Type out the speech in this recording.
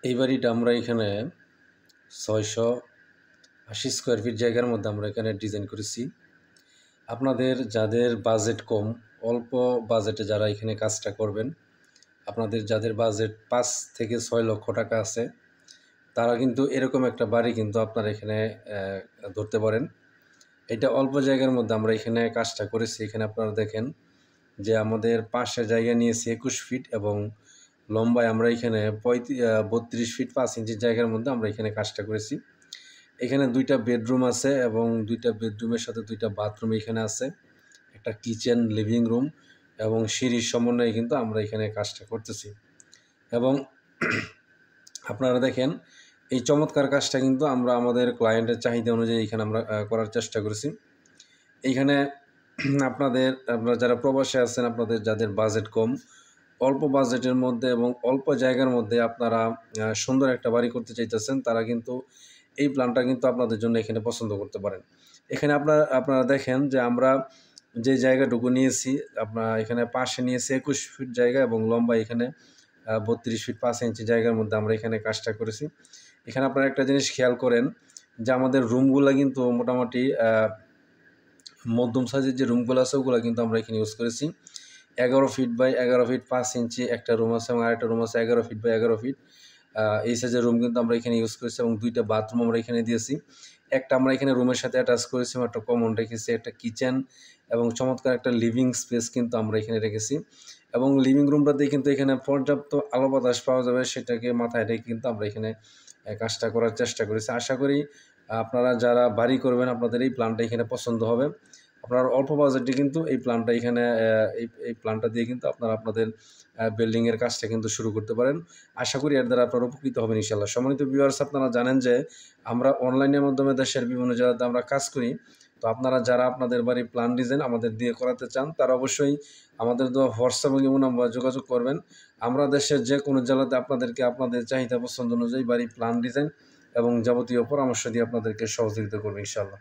এই বাড়িটা আমরা এখানে ৬৮০ স্কোয়ার ফিট জায়গার মধ্যে আমরা এখানে ডিজাইন করেছি। আপনাদের যাদের বাজেট কম, অল্প বাজেটে যারা এখানে কাজটা করবেন, আপনাদের যাদের বাজেট ৫ থেকে ৬ লক্ষ টাকা আছে, তারা কিন্তু এরকম একটা বাড়ি কিন্তু আপনারা এখানে ধরতে পারেন। এটা অল্প জায়গার মধ্যে আমরা এখানে কাজটা করেছি। এখানে আপনারা দেখেন যে আমাদের পাশে জায়গা নিয়েছি ২১ ফিট এবং লম্বায় আমরা এখানে ৩২ ফিট ৫ ইঞ্চির জায়গার মধ্যে আমরা এখানে কাজটা করেছি। এখানে ২টা বেডরুম আছে এবং ২টা বেডরুমের সাথে ২টা বাথরুম এখানে আছে, একটা কিচেন, লিভিং রুম এবং সিঁড়ির সমন্বয়ে কিন্তু আমরা এখানে কাজটা করতেছি। এবং আপনারা দেখেন এই চমৎকার কাজটা কিন্তু আমরা আমাদের ক্লায়েন্টের চাহিদা অনুযায়ী এখানে আমরা করার চেষ্টা করেছি। এইখানে আপনারা যারা প্রবাসে আছেন, আপনাদের যাদের বাজেট কম, অল্প বাজেটের মধ্যে এবং অল্প জায়গার মধ্যে আপনারা সুন্দর একটা বাড়ি করতে চাইতেছেন, তারা কিন্তু এই প্ল্যানটা কিন্তু আপনাদের জন্য এখানে পছন্দ করতে পারেন। এখানে আপনারা দেখেন যে আমরা যে জায়গাটুকু নিয়েছি, এখানে পাশে নিয়েছি ২১ ফিট জায়গা এবং লম্বা এখানে ৩২ ফিট ৫ ইঞ্চি জায়গার মধ্যে আমরা এখানে কাজটা করেছি। এখানে আপনারা একটা জিনিস খেয়াল করেন যে আমাদের রুমগুলা কিন্তু মোটামুটি মধ্যম সাইজের যে রুমগুলো আছে ওগুলো কিন্তু আমরা এখানে ইউজ করেছি। ১১ ফিট বাই ১১ ফিট ৫ ইঞ্চি একটা রুম আছে এবং আরেকটা রুম আছে ১১ ফিট বাই ১১ ফিট। এই সাইজের রুম কিন্তু আমরা এখানে ইউজ করেছি এবং ২টা বাথরুম আমরা এখানে দিয়েছি। একটা আমরা এখানে রুমের সাথে অ্যাটাচ করেছি, একটা কমন রেখেছি, একটা কিচেন এবং চমৎকার একটা লিভিং স্পেস কিন্তু আমরা এখানে রেখেছি। এবং লিভিং রুমটাতে কিন্তু এখানে পর্যাপ্ত আলো বাতাস পাওয়া যাবে, সেটাকে মাথায় রেখে কিন্তু আমরা এখানে কাজটা করার চেষ্টা করেছি। আশা করি আপনারা যারা বাড়ি করবেন আপনাদের এই প্ল্যানটা এখানে পছন্দ হবে। আপনার অল্প বাজেটে কিন্তু এই প্ল্যানটা এখানে এই প্ল্যানটা দিয়ে কিন্তু আপনারা আপনাদের বিল্ডিংয়ের কাজটা কিন্তু শুরু করতে পারেন। আশা করি এর দ্বারা আপনারা উপকৃত হবেন ইনশাআল্লাহ। সম্মানিত ভিউয়ার্স, আপনারা জানেন যে আমরা অনলাইনের মাধ্যমে দেশের বিভিন্ন জায়গাতে আমরা কাজ করি। তো আপনারা যারা আপনাদের বাড়ির প্ল্যান ডিজাইন আমাদের দিয়ে করাতে চান, তারা অবশ্যই আমাদের দেওয়া হোয়াটসঅ্যাপ এবং ইমো নাম্বারে যোগাযোগ করবেন। আমরা দেশের যে কোনো জেলাতে আপনাদেরকে আপনাদের চাহিদা পছন্দ অনুযায়ী বাড়ির প্ল্যান ডিজাইন এবং যাবতীয় পরামর্শ দিয়ে আপনাদেরকে সহযোগিতা করব ইনশাআল্লাহ।